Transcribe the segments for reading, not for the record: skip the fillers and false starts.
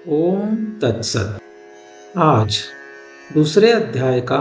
ओम तत्सत। आज दूसरे अध्याय का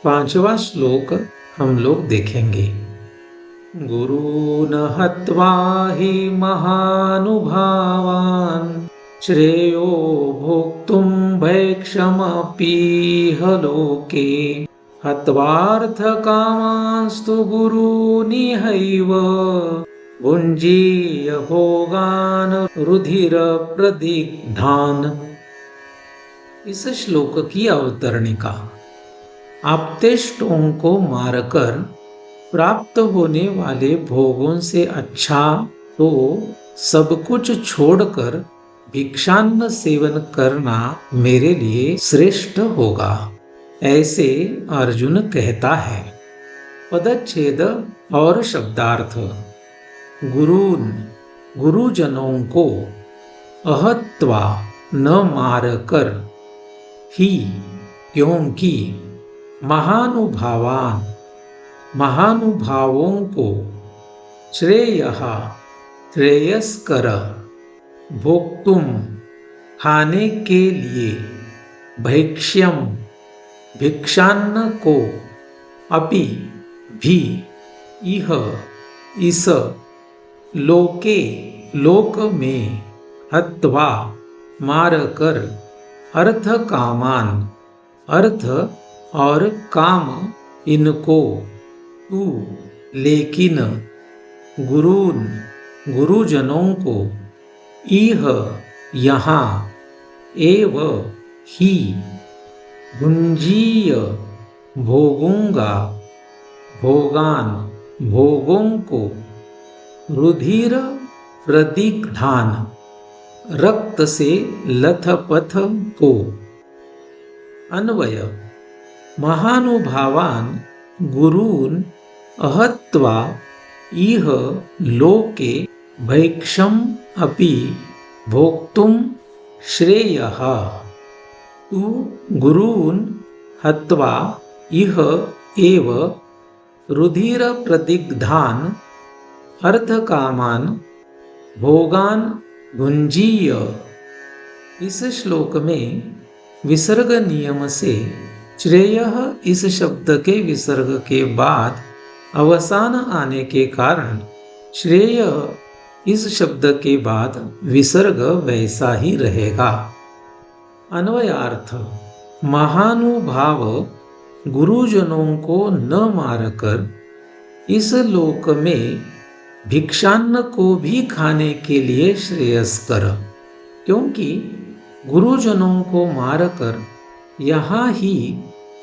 5वां श्लोक हम लोग देखेंगे। गुरून् हत्वा हि महानुभावान् श्रेयो भोक्तुं भैक्षमपीह लोके हत्वार्थकामांस्तु गुरूनिहैव भुञ्जीय भोगान् रुधिरप्रदिग्धान्। इस श्लोक की अवतरणिका। आप्तेष्टों को मारकर प्राप्त होने वाले भोगों से अच्छा तो सब कुछ छोड़कर भिक्षान्न सेवन करना मेरे लिए श्रेष्ठ होगा, ऐसे अर्जुन कहता है। पदच्छेद और शब्दार्थ। गुरून् गुरुजनों को, अहत्वा न मारकर, ही क्योंकि, महानुभावान महानुभावों को, श्रेयः श्रेयस्कर, भोक्तुम खाने के लिए, भैक्ष्यम भिक्षान्न को, अपि भी, इह इस, लोके लोक में, हत्वा मारकर, अर्थ कामान अर्थ और काम इनको, तू लेकिन, गुरून् गुरुजनों को, इह यहाँ, एव ही, भुंजीय भोगूंगा भोगान भोगों को, रुधिर प्रदिग्धान रक्त से लथपथ को। अन्वय। महानुभावान गुरून् अहत्वा इह लोके भैक्षम अपि भोक्तुम श्रेयः। तु गुरून् हत्वा इह एव रुधिर प्रदिग्धान अर्थकामान भोगान भुंजीय। इस श्लोक में विसर्ग नियम से श्रेयः इस शब्द के विसर्ग के बाद अवसान आने के कारण श्रेय इस शब्द के बाद विसर्ग वैसा ही रहेगा। अन्वयार्थ। महानुभाव गुरुजनों को न मारकर इस लोक में भिक्षान्न को भी खाने के लिए श्रेयस्कर, क्योंकि गुरुजनों को मारकर यहाँ ही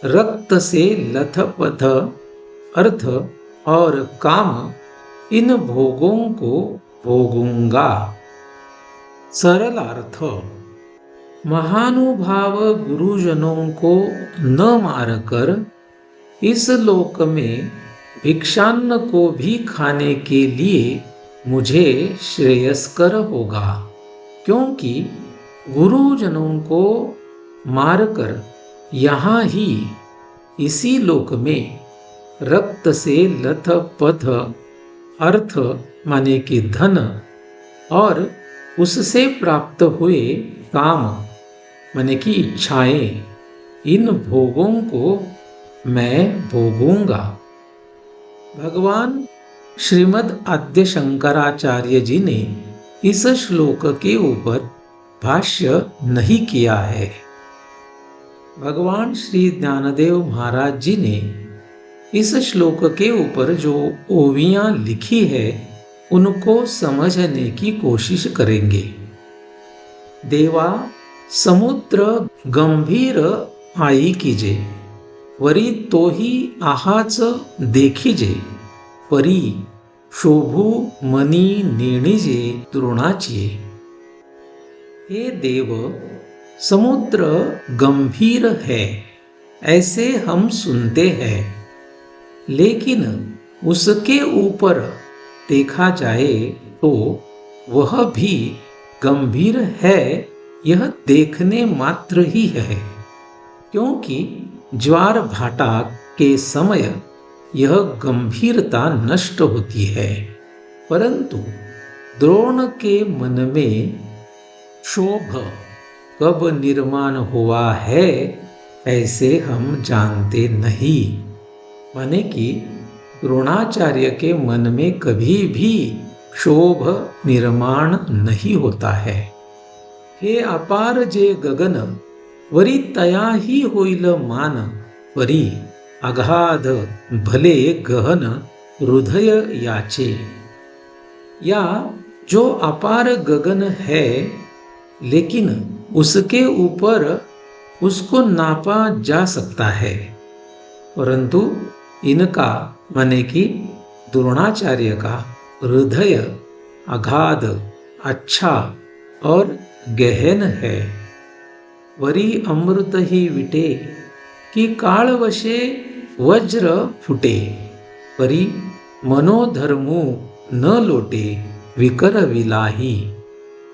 रक्त से लथपथ अर्थ और काम इन भोगों को भोगूंगा। सरलार्थ। महानुभाव गुरुजनों को न मारकर इस लोक में भिक्षान्न को भी खाने के लिए मुझे श्रेयस्कर होगा, क्योंकि गुरुजनों को मारकर यहाँ ही इसी लोक में रक्त से लथपथ अर्थ माने कि धन और उससे प्राप्त हुए काम माने कि इच्छाएं, इन भोगों को मैं भोगूंगा। भगवान श्रीमद् आद्य शंकराचार्य जी ने इस श्लोक के ऊपर भाष्य नहीं किया है। भगवान श्री ज्ञानदेव महाराज जी ने इस श्लोक के ऊपर जो ओवियां लिखी है उनको समझने की कोशिश करेंगे। देवा समुद्र गंभीर आई कीजे, वरी तोही आहाच देखिजे, परी शोभू मनी नेणिजे तृणाची। हे देव, समुद्र गंभीर है ऐसे हम सुनते हैं, लेकिन उसके ऊपर देखा जाए तो वह भी गंभीर है, यह देखने मात्र ही है, क्योंकि ज्वार भाटा के समय यह गंभीरता नष्ट होती है, परंतु द्रोण के मन में क्षोभ कब निर्माण हुआ है ऐसे हम जानते नहीं। माने कि द्रोणाचार्य के मन में कभी भी क्षोभ निर्माण नहीं होता है। हे अपार जे गगन, वरी तया ही होईल मान, परी अगाध भले गहन हृदय याचे। या जो अपार गगन है, लेकिन उसके ऊपर उसको नापा जा सकता है, परंतु इनका माने कि द्रोणाचार्य का हृदय अगाध, अच्छा और गहन है। वरी अमृत ही विटे, कि काळवशे वज्र फुटे, परी मनोधर्मू न लोटे विकर विलाही।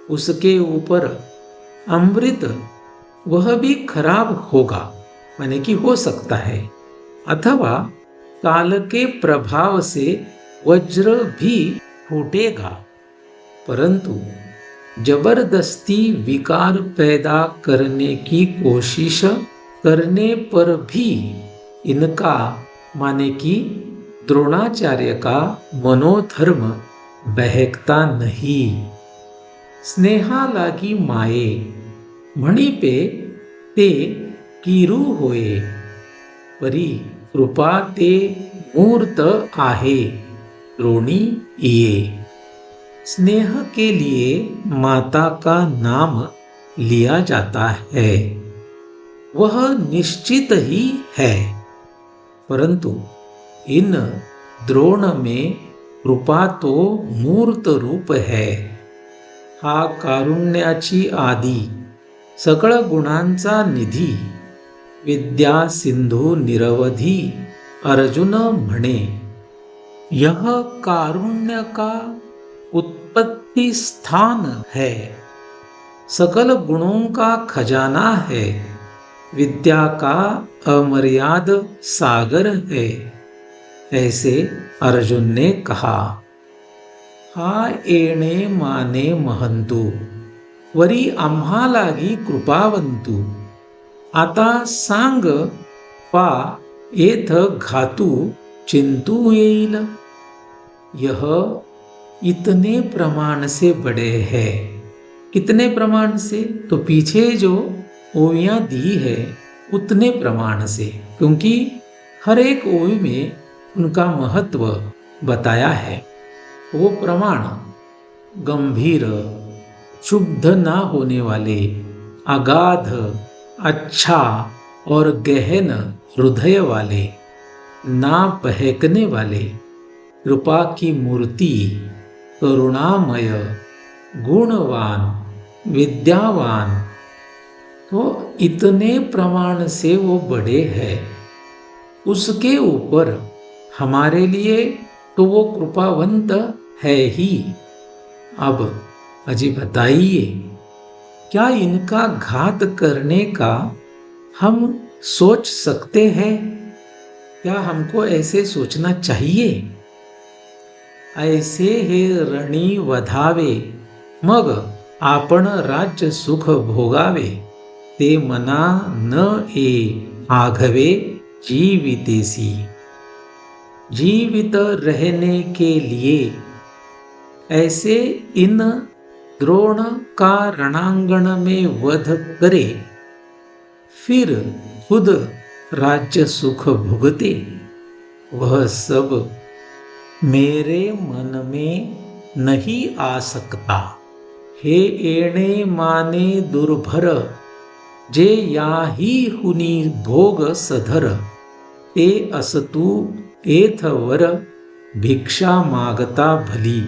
उसके ऊपर अमृत वह भी खराब होगा, माने कि हो सकता है, अथवा काल के प्रभाव से वज्र भी फूटेगा, परंतु जबरदस्ती विकार पैदा करने की कोशिश करने पर भी इनका माने कि द्रोणाचार्य का मनोधर्म बहकता नहीं। स्नेहा लागी माये, म्हणिपे ते किरू होए, परी कृपा ते मूर्त आहे द्रोणी इये। स्नेह के लिए माता का नाम लिया जाता है, वह निश्चित ही है, परंतु इन द्रोण में कृपा तो मूर्त रूप है। हा कारुण्याची आदी, सकळ गुणांचा निधी, विद्या सिंधू निरवधी अर्जुन म्हणे। यह कारुण्य का उत्पत्ति स्थान है, सकल गुणों का खजाना है, विद्या का अमर्याद सागर है, ऐसे अर्जुन ने कहा। हा येणे माने महंतु, वरी आम्हा लागी कृपावंतु। आता सांग पा येथ घातू चिंतू येईल। यह इतने प्रमाण से बड़े है। कितने प्रमाण से? तो पीछे जो ओवियां दी है उतने प्रमाण से, क्योंकि हर एक ओवी में उनका महत्व बताया है। वो प्रमाण गंभीर, क्षुब्ध ना होने वाले, अगाध, अच्छा और गहन हृदय वाले, ना बहकने वाले, कृपा की मूर्ति, करुणामय, गुणवान, विद्यावान, तो इतने प्रमाण से वो बड़े हैं। उसके ऊपर हमारे लिए तो वो कृपावंत है ही। अब अजी बताइए, क्या इनका घात करने का हम सोच सकते हैं? क्या हमको ऐसे सोचना चाहिए? ऐसे हे रणी वधावे, मग आपण राज्य सुख भोगावे, ते मना न ए आघवे जीवितेसी। जीवित रहने के लिए ऐसे इन द्रोण का रणांगण में वध करे, फिर खुद राज्य सुख भुगते, वह सब मेरे मन में नहीं आ सकता। हे येणे माने दुर्भर, जे याही हुनी भोग सधर, ते असतु एथवर भिक्षा मागता भली।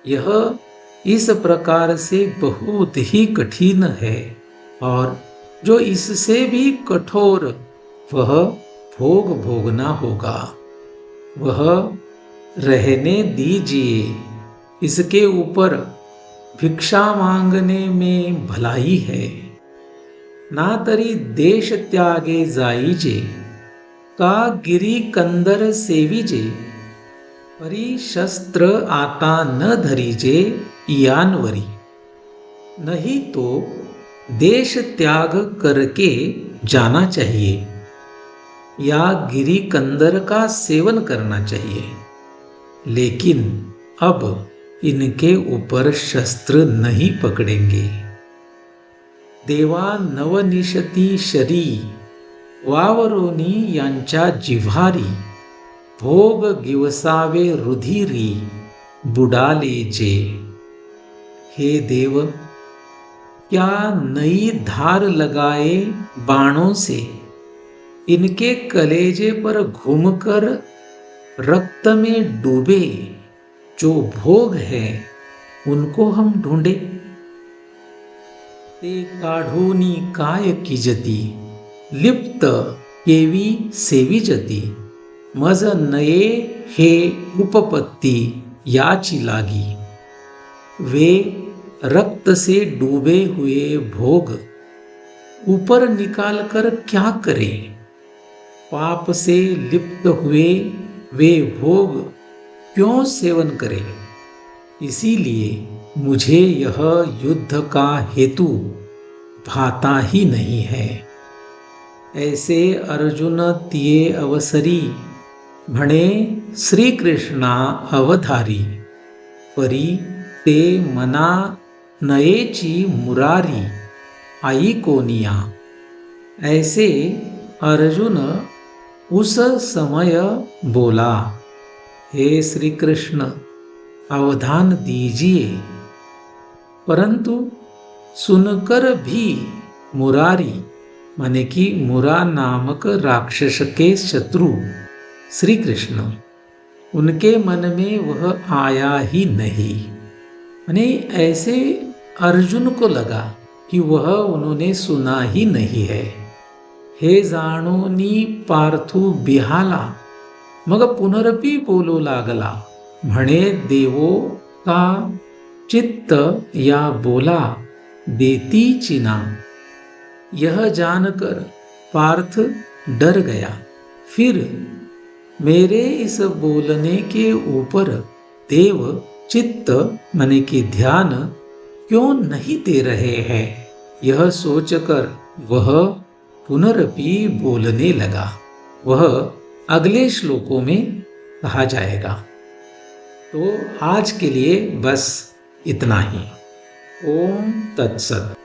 यह इस प्रकार से बहुत ही कठिन है, और जो इससे भी कठोर, वह भोग भोगना होगा। वह रहने दीजिए, इसके ऊपर भिक्षा मांगने में भलाई है। ना तरी देश त्यागे जाईजे, का गिरी कंदर सेविजे, परी शस्त्र आता न धरीजे यानवरी। नहीं तो देश त्याग करके जाना चाहिए या गिरी कंदर का सेवन करना चाहिए, लेकिन अब इनके ऊपर शस्त्र नहीं पकड़ेंगे। देवा नवनिशती शरी वावरोनी यांच्या जिव्हारी भोग गिवसावे रुधिरी बुडाले जे। हे देव, क्या नई धार लगाए बाणों से इनके कलेजे पर घूमकर रक्त में डूबे जो भोग है उनको हम ढूंढे। ते काढूनी काय किजती लिप्त केवी सेविजती मज नये हे उपपत्ती याची लागी। वे रक्त से डूबे हुए भोग ऊपर निकाल कर क्या करें। पाप से लिप्त हुए वे भोग क्यों सेवन करें। इसीलिए मुझे यह युद्ध का हेतु भाता ही नहीं है। ऐसे अर्जुन तिये अवसरी म्हणे श्री कृष्णा अवधारी। परी ते मना नयेची मुरारी आई कोनिया। ऐसे अर्जुन उस समय बोला, हे श्री कृष्ण अवधान दीजिए। परंतु सुनकर भी मुरारी माने कि मुरा नामक राक्षस के शत्रु श्री कृष्ण, उनके मन में वह आया ही नहीं। माने ऐसे अर्जुन को लगा कि वह उन्होंने सुना ही नहीं है। हे जाणोनी पार्थू बिहाला मग पुनरपी बोलू लागला। म्हणे देवो का चित्त या बोला देती चिना। यह जानकर पार्थ डर गया। फिर मेरे इस बोलने के ऊपर देव चित्त माने कि ध्यान क्यों नहीं दे रहे हैं, यह सोचकर वह पुनरपि बोलने लगा। वह अगले श्लोकों में कहा जाएगा। तो आज के लिए बस इतना ही। ओम तत्सत।